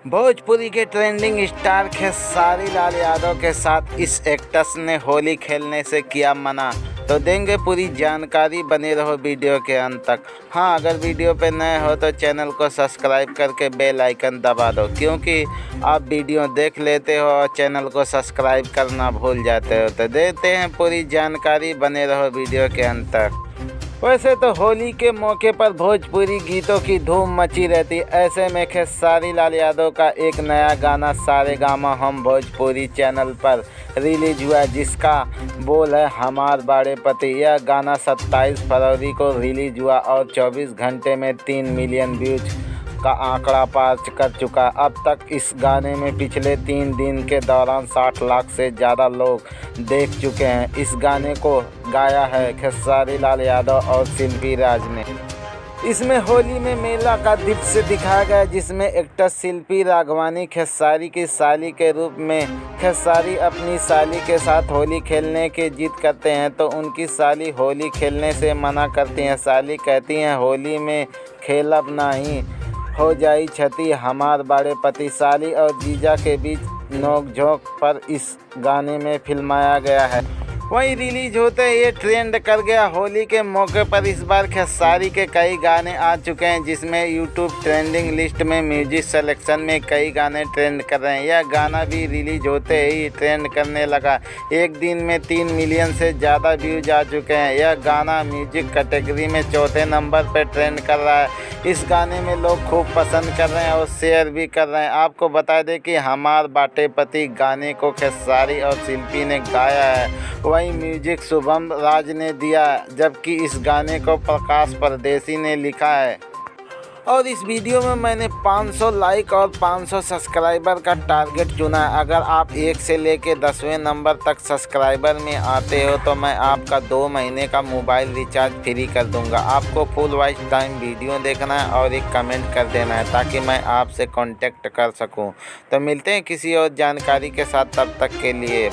भोजपुरी के trending star Khesari Lal Yadav के साथ इस एक्ट्रेस ने होली खेलने से किया मना। तो देंगे पूरी जानकारी, बने रहो वीडियो के अंत तक। हाँ, अगर वीडियो पे नए हो तो चैनल को सब्सक्राइब करके बेल आइकन दबा दो, क्योंकि आप वीडियो देख लेते हो और चैनल को सब्सक्राइब करना भूल जाते हो। तो देते हैं पूरी जानकारी, बने रहो वीडियो के अंत तक। वैसे तो होली के मौके पर भोजपुरी गीतों की धूम मची रहती। ऐसे में खेसारी लाल यादव का एक नया गाना सारेगामा हम भोजपुरी चैनल पर रिलीज हुआ, जिसका बोल है हमार बड़े पति। यह गाना 27 फरवरी को रिलीज हुआ और 24 घंटे में 3 मिलियन व्यूज का आंकड़ा पार कर चुका। अब तक इस गाने में पिछले 3 दिन के दौरान 60 लाख से ज़्यादा लोग देख चुके हैं। इस गाने को गाया है खेसारी लाल यादव और शिल्पी राज ने। इसमें होली में मेला का दृश्य दिखाया गया, जिसमें एक्ट्रेस शिल्पी राघवानी खेसारी की साली के रूप में खेसारी अपनी साली के साथ होली खेलने की जिद करते हैं, तो उनकी साली होली खेलने से मना करती हैं। साली कहती हैं होली में खेलब नहीं, हो जाई क्षति हमार बड़े पति। साली और जीजा के बीच नोक-झोंक पर इस गाने में फिल्माया गया है। वहीं रिलीज होते ही ये ट्रेंड कर गया। होली के मौके पर इस बार खेसारी के कई गाने आ चुके हैं, जिसमें यूट्यूब ट्रेंडिंग लिस्ट में म्यूजिक सिलेक्शन में कई गाने ट्रेंड कर रहे हैं। यह गाना भी रिलीज होते ही ट्रेंड करने लगा। एक दिन में 3 मिलियन से ज़्यादा व्यूज आ चुके हैं। यह गाना म्यूजिक कैटेगरी में 4थे नंबर पर ट्रेंड कर रहा है। इस गाने में लोग खूब पसंद कर रहे हैं और शेयर भी कर रहे हैं। आपको बता दें कि हमार बाटे पति गाने को खेसारी और शिल्पी ने गाया है, वहीं म्यूजिक शुभम राज ने दिया, जबकि इस गाने को प्रकाश परदेसी ने लिखा है। और इस वीडियो में मैंने 500 लाइक और 500 सब्सक्राइबर का टारगेट चुना है। अगर आप 1 से लेकर 10वें नंबर तक सब्सक्राइबर में आते हो तो मैं आपका 2 महीने का मोबाइल रिचार्ज फ्री कर दूंगा। आपको फुल वॉच टाइम वीडियो देखना है और एक कमेंट कर देना है, ताकि मैं आपसे कांटेक्ट कर सकूं। तो मिलते हैं किसी और जानकारी के साथ, तब तक के लिए।